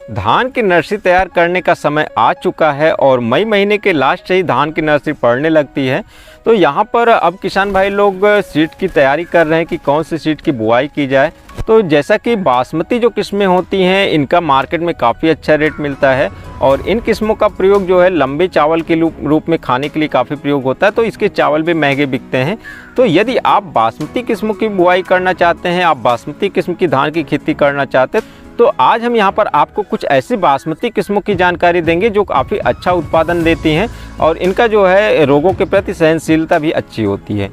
धान की नर्सरी तैयार करने का समय आ चुका है और मई महीने के लास्ट से ही धान की नर्सरी पड़ने लगती है। तो यहाँ पर अब किसान भाई लोग सीड की तैयारी कर रहे हैं कि कौन सी सीड की बुआई की जाए। तो जैसा कि बासमती जो किस्में होती हैं इनका मार्केट में काफ़ी अच्छा रेट मिलता है और इन किस्मों का प्रयोग जो है लंबे चावल के रूप में खाने के लिए काफ़ी प्रयोग होता है, तो इसके चावल भी महंगे बिकते हैं। तो यदि आप बासमती किस्मों की बुआई करना चाहते हैं, आप बासमती किस्म की धान की खेती करना चाहते हैं, तो आज हम यहाँ पर आपको कुछ ऐसी बासमती किस्मों की जानकारी देंगे जो काफ़ी अच्छा उत्पादन देती हैं और इनका जो है रोगों के प्रति सहनशीलता भी अच्छी होती है।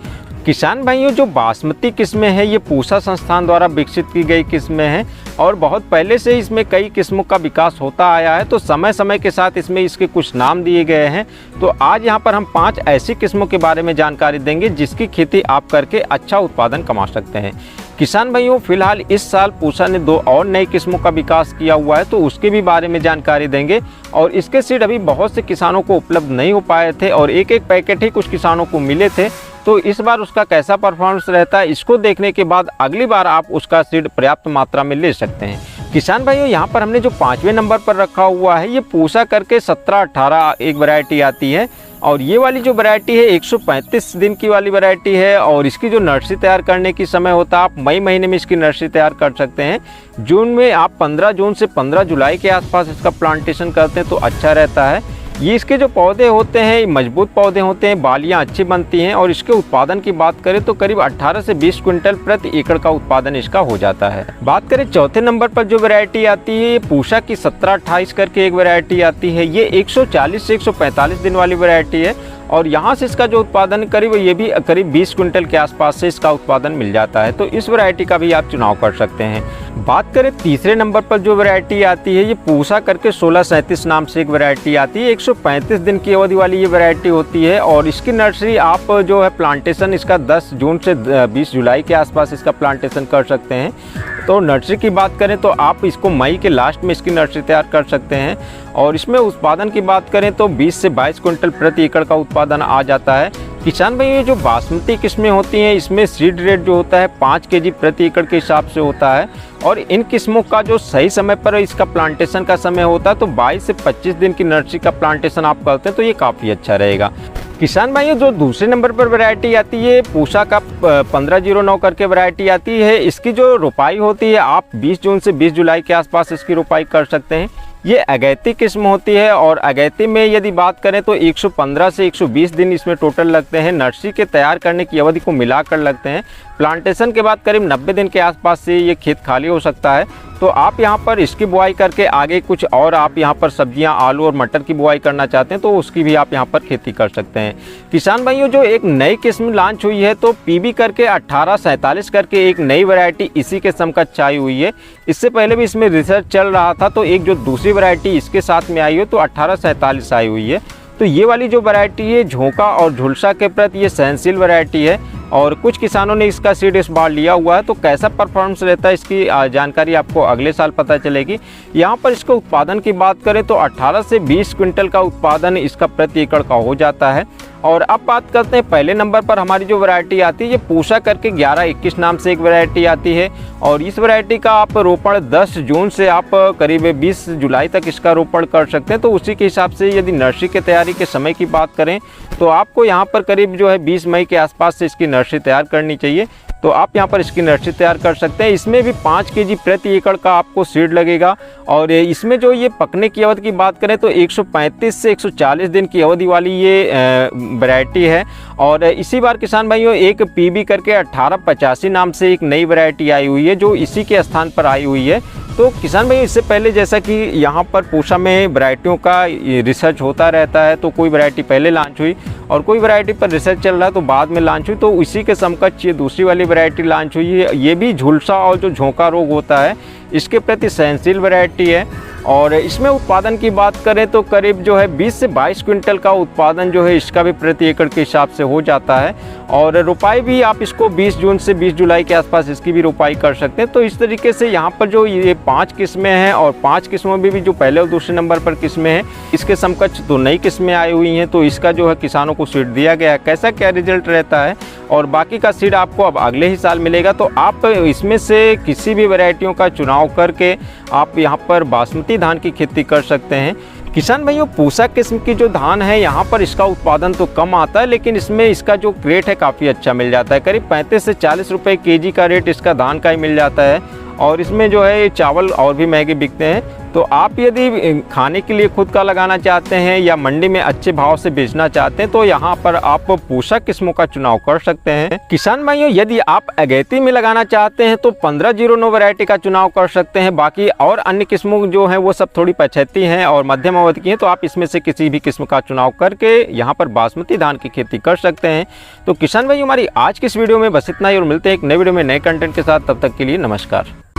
किसान भाइयों, जो बासमती किस्में हैं ये पूसा संस्थान द्वारा विकसित की गई किस्में हैं और बहुत पहले से इसमें कई किस्मों का विकास होता आया है। तो समय समय के साथ इसमें इसके कुछ नाम दिए गए हैं। तो आज यहाँ पर हम 5 ऐसी किस्मों के बारे में जानकारी देंगे जिसकी खेती आप करके अच्छा उत्पादन कमा सकते हैं। किसान भाइयों, फिलहाल इस साल पूसा ने 2 और नई किस्मों का विकास किया हुआ है, तो उसके भी बारे में जानकारी देंगे। और इसके सीड अभी बहुत से किसानों को उपलब्ध नहीं हो पाए थे और एक पैकेट ही कुछ किसानों को मिले थे। तो इस बार उसका कैसा परफॉर्मेंस रहता है, इसको देखने के बाद अगली बार आप उसका सीड पर्याप्त मात्रा में ले सकते हैं। किसान भाइयों, यहाँ पर हमने जो 5वें नंबर पर रखा हुआ है ये पूसा करके 17-18 एक वैरायटी आती है और ये वाली जो वैरायटी है 135 दिन की वाली वैरायटी है और इसकी जो नर्सरी तैयार करने की समय होता है, आप मई महीने में इसकी नर्सरी तैयार कर सकते हैं। जून में आप 15 जून से 15 जुलाई के आसपास इसका प्लांटेशन करते हैं तो अच्छा रहता है। ये इसके जो पौधे होते हैं मजबूत पौधे होते हैं, बालियां अच्छी बनती हैं और इसके उत्पादन की बात करें तो करीब 18 से 20 क्विंटल प्रति एकड़ का उत्पादन इसका हो जाता है। बात करें चौथे नंबर पर जो वैरायटी आती है, पूसा की 17-28 करके एक वैरायटी आती है। ये 140 से 145 दिन वाली वैरायटी है और यहाँ से इसका जो उत्पादन ये भी करीब 20 क्विंटल के आसपास से इसका उत्पादन मिल जाता है। तो इस वैरायटी का भी आप चुनाव कर सकते हैं। बात करें तीसरे नंबर पर जो वैरायटी आती है, ये पूसा करके 1637 नाम से एक वैरायटी आती है। 135 दिन की अवधि वाली ये वैरायटी होती है और इसकी नर्सरी आप जो है प्लांटेशन इसका 10 जून से 20 जुलाई के आसपास इसका प्लांटेशन कर सकते हैं। तो नर्सरी की बात करें तो आप इसको मई के लास्ट में इसकी नर्सरी तैयार कर सकते हैं और इसमें उत्पादन की बात करें तो 20 से 22 क्विंटल प्रति एकड़ का उत्पादन आ जाता है। किसान भाई, ये जो बासमती किस्में होती हैं इसमें सीड रेट जो होता है 5 केजी प्रति एकड़ के हिसाब से होता है और इन किस्मों का जो सही समय पर इसका प्लांटेशन का समय होता है तो 22 से 25 दिन की नर्सरी का प्लांटेशन आप करते हैं तो ये काफ़ी अच्छा रहेगा। किसान भाइयों, जो दूसरे नंबर पर वैरायटी आती है पूसा का 1509 करके वैरायटी आती है। इसकी जो रोपाई होती है आप 20 जून से 20 जुलाई के आसपास इसकी रोपाई कर सकते हैं। ये अगैती किस्म होती है और अगैती में यदि बात करें तो 115 से 120 दिन इसमें टोटल लगते हैं। नर्सरी के तैयार करने की अवधि को मिलाकर लगते हैं। प्लांटेशन के बाद करीब 90 दिन के आसपास से ये खेत खाली हो सकता है। तो आप यहाँ पर इसकी बुआई करके आगे कुछ और आप यहाँ पर सब्जियाँ, आलू और मटर की बुआई करना चाहते हैं तो उसकी भी आप यहाँ पर खेती कर सकते हैं। किसान भाइयों, जो एक नई किस्म लॉन्च हुई है तो पीबी करके 1847 करके एक नई वैरायटी इसी के समकक्ष आई हुई है। इससे पहले भी इसमें रिसर्च चल रहा था तो एक जो दूसरी वैरायटी इसके साथ में आई है तो 1847 आई हुई है। तो ये वाली जो वैरायटी है झोंका और झुलसा के प्रति ये सहनशील वैरायटी है और कुछ किसानों ने इसका सीड इस बार लिया हुआ है। तो कैसा परफॉर्मेंस रहता है इसकी जानकारी आपको अगले साल पता चलेगी। यहाँ पर इसके उत्पादन की बात करें तो 18 से 20 क्विंटल का उत्पादन इसका प्रति एकड़ का हो जाता है। और अब बात करते हैं पहले नंबर पर हमारी जो वैरायटी आती है ये पूसा करके 1121 नाम से एक वैरायटी आती है और इस वैरायटी का आप रोपण 10 जून से आप करीब 20 जुलाई तक इसका रोपण कर सकते हैं। तो उसी के हिसाब से यदि नर्सरी के तैयारी के समय की बात करें तो आपको यहाँ पर करीब जो है 20 मई के आसपास से इसकी नर्सरी तैयार करनी चाहिए। तो आप यहाँ पर इसकी नर्सरी तैयार कर सकते हैं। इसमें भी 5 केजी प्रति एकड़ का आपको सीड लगेगा और इसमें जो ये पकने की अवधि की बात करें तो 135 से 140 दिन की अवधि वाली ये वैरायटी है। और इसी बार किसान भाइयों एक पीबी करके 1885 नाम से एक नई वैरायटी आई हुई है जो इसी के स्थान पर आई हुई है। तो किसान भाई, इससे पहले जैसा कि यहाँ पर पूसा में वैरायटियों का रिसर्च होता रहता है तो कोई वैरायटी पहले लॉन्च हुई और कोई वैरायटी पर रिसर्च चल रहा है तो बाद में लॉन्च हुई। तो इसी के समकक्ष ये दूसरी वाली वैरायटी लॉन्च हुई है। ये भी झुलसा और जो झोंका रोग होता है इसके प्रति सहनशील वैरायटी है और इसमें उत्पादन की बात करें तो करीब जो है 20 से 22 क्विंटल का उत्पादन जो है इसका भी प्रति एकड़ के हिसाब से हो जाता है। और रोपाई भी आप इसको 20 जून से 20 जुलाई के आसपास इसकी भी रोपाई कर सकते हैं। तो इस तरीके से यहाँ पर जो ये 5 किस्में हैं और 5 किस्मों में भी जो पहले और दूसरे नंबर पर किस्में हैं इसके समकक्ष 2 नई किस्में आई हुई हैं। तो इसका जो है किसानों को सीड दिया गया है। कैसा क्या रिजल्ट रहता है और बाकी का सीड आपको अब अगले ही साल मिलेगा। तो आप इसमें से किसी भी वैरायटियों का चुनाव करके आप यहाँ पर बासमती धान की खेती कर सकते हैं। किसान भाइयों, पूसा किस्म की जो धान है यहाँ पर इसका उत्पादन तो कम आता है, लेकिन इसमें इसका जो रेट है काफ़ी अच्छा मिल जाता है। करीब 35 से 40 रुपए केजी का रेट इसका धान का ही मिल जाता है और इसमें जो है चावल और भी महंगे बिकते हैं। तो आप यदि खाने के लिए खुद का लगाना चाहते हैं या मंडी में अच्छे भाव से बेचना चाहते हैं तो यहाँ पर आप पूसा किस्मों का चुनाव कर सकते हैं। किसान भाइयों, यदि आप अगैती में लगाना चाहते हैं तो 1509 वैरायटी का चुनाव कर सकते हैं। बाकी और अन्य किस्मों जो हैं वो सब थोड़ी पछती हैं और मध्यम अवधि की हैं, तो आप इसमें से किसी भी किस्म का चुनाव करके यहाँ पर बासमती धान की खेती कर सकते हैं। तो किसान भाइयों, हमारी आज की इस वीडियो में बस इतना ही और मिलते हैं एक नए वीडियो में नए कंटेंट के साथ। तब तक के लिए नमस्कार।